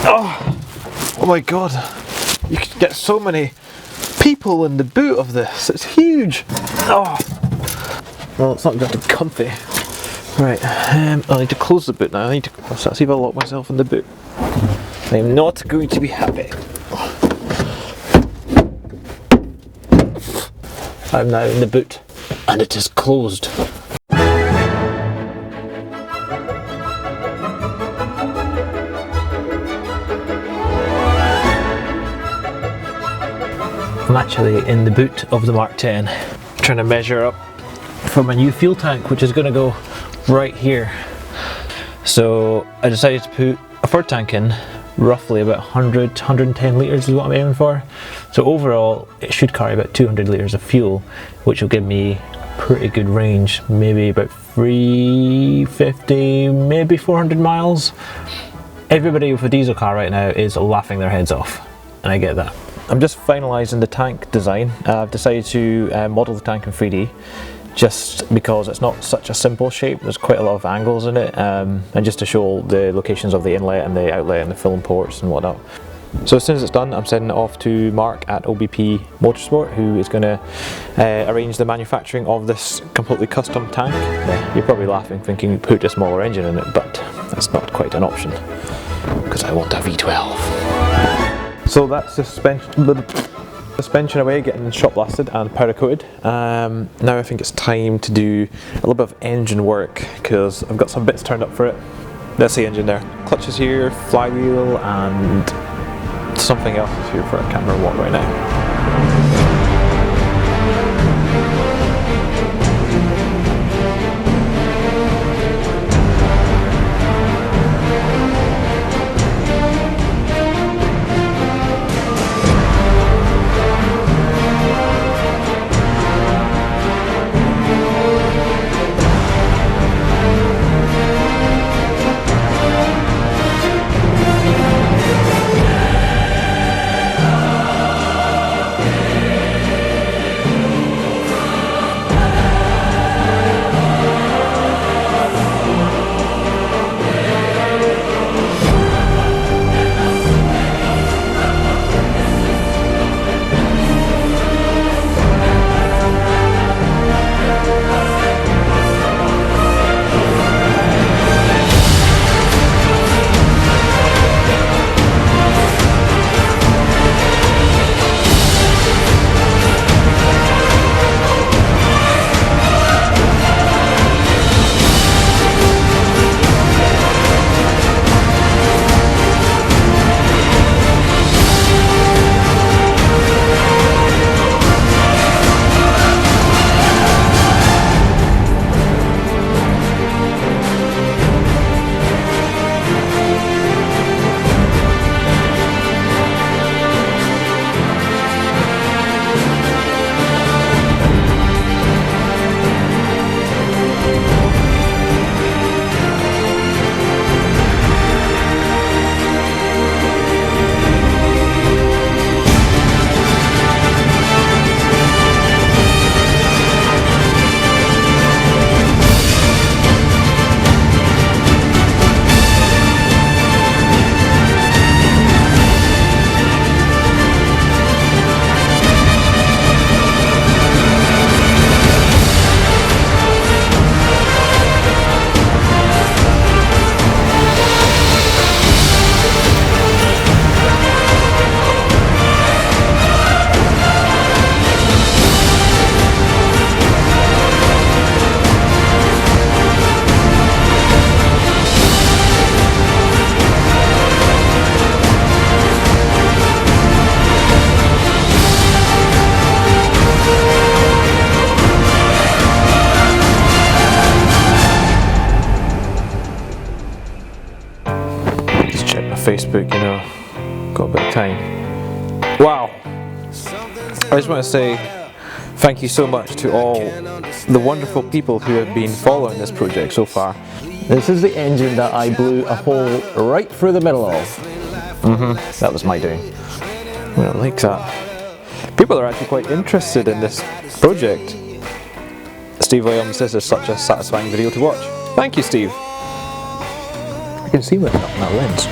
Oh my god, you could get so many people in the boot of this, it's huge. Oh, well, it's not exactly comfy. Right, I need to close the boot now. I need to see if I lock myself in the boot. I am not going to be happy. I'm now in the boot, and it is closed. I'm actually in the boot of the Mk10, trying to measure up for my new fuel tank, which is going to go right here. So I decided to put a third tank in, roughly about 110 litres is what I'm aiming for. So overall it should carry about 200 litres of fuel, which will give me pretty good range, maybe about 350, maybe 400 miles. Everybody with a diesel car right now is laughing their heads off, and I get that. I'm just finalising the tank design. I've decided to model the tank in 3D, just because it's not such a simple shape. There's quite a lot of angles in it, and just to show the locations of the inlet and the outlet and the filling ports and whatnot. So as soon as it's done, I'm sending it off to Mark at OBP Motorsport, who is going to arrange the manufacturing of this completely custom tank. Yeah, you're probably laughing thinking you put a smaller engine in it, but that's not quite an option, because I want a V12. So that's suspension away, getting shot blasted and powder coated. Now I think it's time to do a little bit of engine work, because I've got some bits turned up for it. That's the engine there. Clutches here, flywheel, and something else is here for, I can't remember what right now. Facebook, you know, got a bit of time. Wow! I just want to say thank you so much to all the wonderful people who have been following this project so far. This is the engine that I blew a hole right through the middle of. That was my doing. Well, like that. People are actually quite interested in this project. Steve Williams, this is such a satisfying video to watch. Thank you, Steve. I can see what's up in that lens.